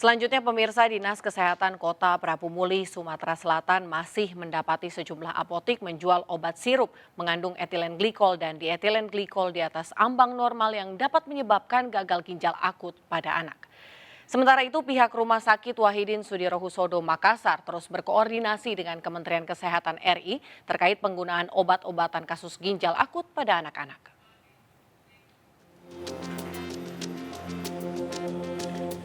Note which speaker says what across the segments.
Speaker 1: Selanjutnya pemirsa Dinas Kesehatan Kota Prabu Muli, Sumatera Selatan masih mendapati sejumlah apotik menjual obat sirup mengandung etilen glikol dan dietilen glikol di atas ambang normal yang dapat menyebabkan gagal ginjal akut pada anak. Sementara itu pihak Rumah Sakit Wahidin Sudirohusodo Makassar terus berkoordinasi dengan Kementerian Kesehatan RI terkait penggunaan obat-obatan kasus ginjal akut pada anak-anak.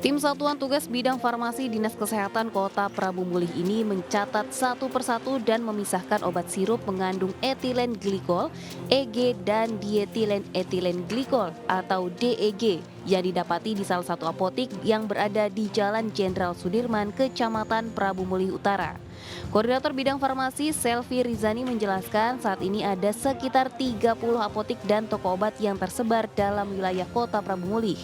Speaker 2: Tim Satuan Tugas Bidang Farmasi Dinas Kesehatan Kota Prabu Mulih ini mencatat satu persatu dan memisahkan obat sirup mengandung etilen glikol, EG dan dietilen etilen glikol atau DEG yang didapati di salah satu apotik yang berada di Jalan Jenderal Sudirman, Kecamatan Prabu Mulih Utara. Koordinator Bidang Farmasi Selvi Rizani menjelaskan saat ini ada sekitar 30 apotik dan toko obat yang tersebar dalam wilayah Kota Prabu Mulih.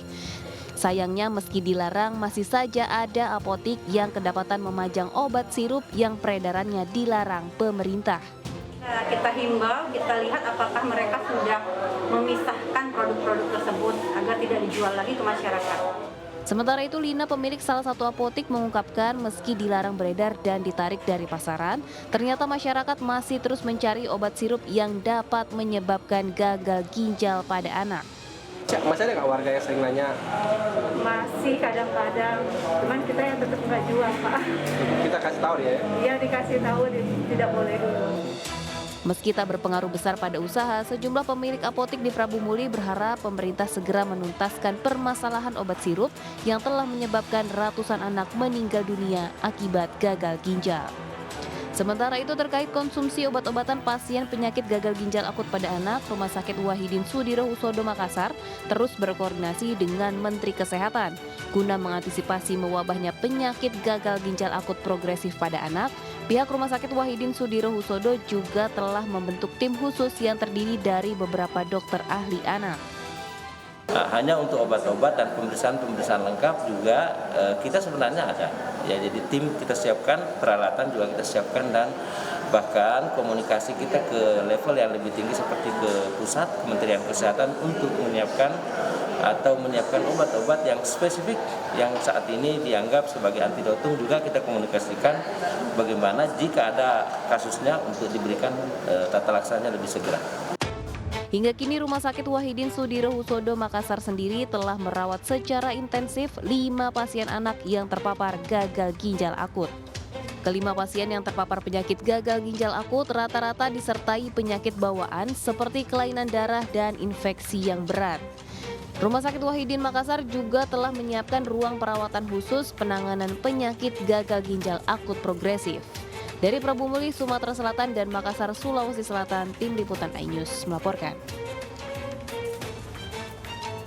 Speaker 2: Sayangnya meski dilarang masih saja ada apotik yang kedapatan memajang obat sirup yang peredarannya dilarang pemerintah.
Speaker 3: Kita himbau, kita lihat apakah mereka sudah memisahkan produk-produk tersebut agar tidak dijual lagi ke masyarakat.
Speaker 2: Sementara itu Lina pemilik salah satu apotik mengungkapkan meski dilarang beredar dan ditarik dari pasaran, ternyata masyarakat masih terus mencari obat sirup yang dapat menyebabkan gagal ginjal pada anak.
Speaker 4: Masih ada nggak warga yang sering nanya?
Speaker 3: Masih kadang-kadang, cuman kita yang tetap nggak jual, Pak.
Speaker 4: Kita kasih tahu ya?
Speaker 3: Iya dikasih tahu tidak boleh dulu.
Speaker 2: Meski tak berpengaruh besar pada usaha, sejumlah pemilik apotik di Prabu Muli berharap pemerintah segera menuntaskan permasalahan obat sirup yang telah menyebabkan ratusan anak meninggal dunia akibat gagal ginjal. Sementara itu terkait konsumsi obat-obatan pasien penyakit gagal ginjal akut pada anak, Rumah Sakit Wahidin Sudirohusodo Makassar terus berkoordinasi dengan Menteri Kesehatan guna mengantisipasi mewabahnya penyakit gagal ginjal akut progresif pada anak. Pihak Rumah Sakit Wahidin Sudirohusodo juga telah membentuk tim khusus yang terdiri dari beberapa dokter ahli anak.
Speaker 5: Hanya untuk obat-obat dan pemeriksaan lengkap juga kita sebenarnya ada. Ya, jadi tim kita siapkan, peralatan juga kita siapkan dan bahkan komunikasi kita ke level yang lebih tinggi seperti ke pusat Kementerian Kesehatan untuk menyiapkan obat-obat yang spesifik yang saat ini dianggap sebagai antidotum. Juga kita komunikasikan bagaimana jika ada kasusnya untuk diberikan tata laksananya lebih segera.
Speaker 2: Hingga kini Rumah Sakit Wahidin Sudirohusodo Makassar sendiri telah merawat secara intensif 5 pasien anak yang terpapar gagal ginjal akut. Kelima pasien yang terpapar penyakit gagal ginjal akut rata-rata disertai penyakit bawaan seperti kelainan darah dan infeksi yang berat. Rumah Sakit Wahidin Makassar juga telah menyiapkan ruang perawatan khusus penanganan penyakit gagal ginjal akut progresif. Dari Prabu Muli, Sumatera Selatan dan Makassar, Sulawesi Selatan, Tim Liputan iNews melaporkan.